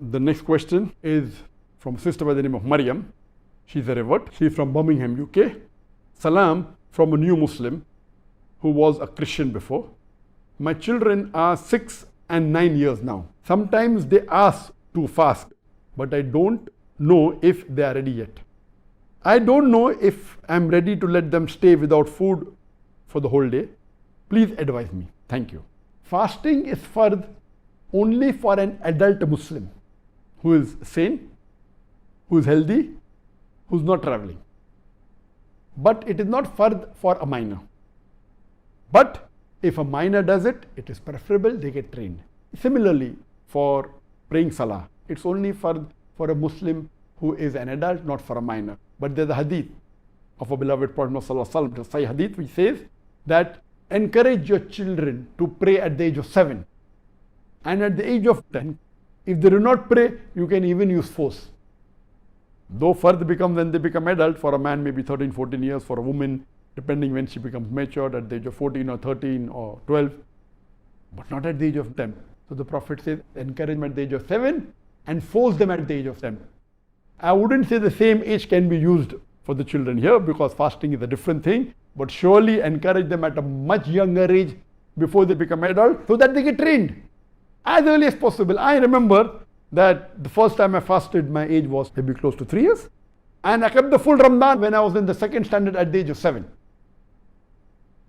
The next question is from a sister by the name of Maryam. She's a revert. She's from Birmingham, UK. Salam from a new Muslim who was a Christian before. My children are 6 and 9 years now. Sometimes they ask to fast, but I don't know if they are ready yet. I don't know if I'm ready to let them stay without food for the whole day. Please advise me. Thank you. Fasting is fard only for an adult Muslim who is sane, who is healthy, who is not traveling. But it is not fard for a minor. But if a minor does it, it is preferable they get trained. Similarly, for praying salah, it's only fard for a Muslim who is an adult, not for a minor. But there's a hadith of a beloved Prophet ﷺ, the Sahih hadith, which says that encourage your children to pray at the age of 7 and at the age of 10. If they do not pray, you can even use force. Though fard becomes when they become adult, for a man maybe 13, 14 years, for a woman, depending when she becomes matured at the age of 14 or 13 or 12, but not at the age of 10. So the Prophet says, encourage them at the age of 7 and force them at the age of 10. I wouldn't say the same age can be used for the children here because fasting is a different thing, but surely encourage them at a much younger age before they become adult so that they get trained as early as possible. I remember that the first time I fasted, my age was maybe close to 3 years, and I kept the full Ramadan when I was in the second standard at the age of 7.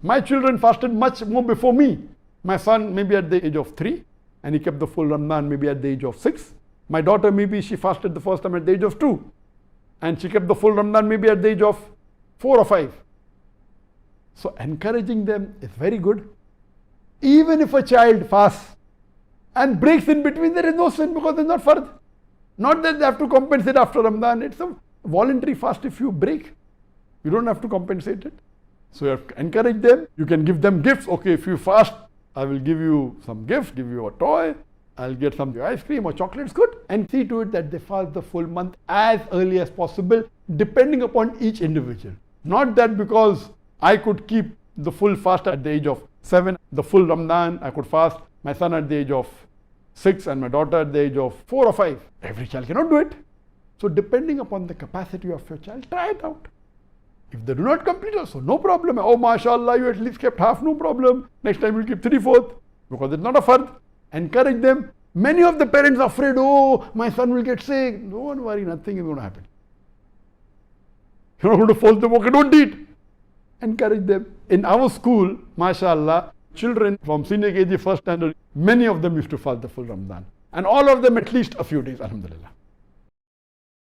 My children fasted much more before me. My son maybe at the age of 3, and he kept the full Ramadan maybe at the age of 6. My daughter maybe she fasted the first time at the age of 2, and she kept the full Ramadan maybe at the age of 4 or 5. So encouraging them is very good. Even if a child fasts and breaks in between, there is no sin because it's not fard. Not that they have to compensate after Ramadan. It's a voluntary fast. If you break, you don't have to compensate it. So you have to encourage them. You can give them gifts. Okay, if you fast, I will give you some gift, give you a toy. I'll get some ice cream or chocolates, good. And see to it that they fast the full month as early as possible, depending upon each individual. Not that because I could keep the full fast at the age of 7, the full Ramadan, I could fast my son at the age of 6 and my daughter at the age of 4 or 5. Every child cannot do it. So depending upon the capacity of your child, try it out. If they do not complete also, no problem. Oh, mashallah, you at least kept half, no problem. Next time you'll keep 3/4 because it's not a fard. Encourage them. Many of the parents are afraid, oh, my son will get sick. Don't worry, nothing is going to happen. You're not going to force them, okay, don't eat. Encourage them. In our school, mashallah, children from senior KG first standard, many of them used to fast the full Ramadan. And all of them at least a few days, alhamdulillah.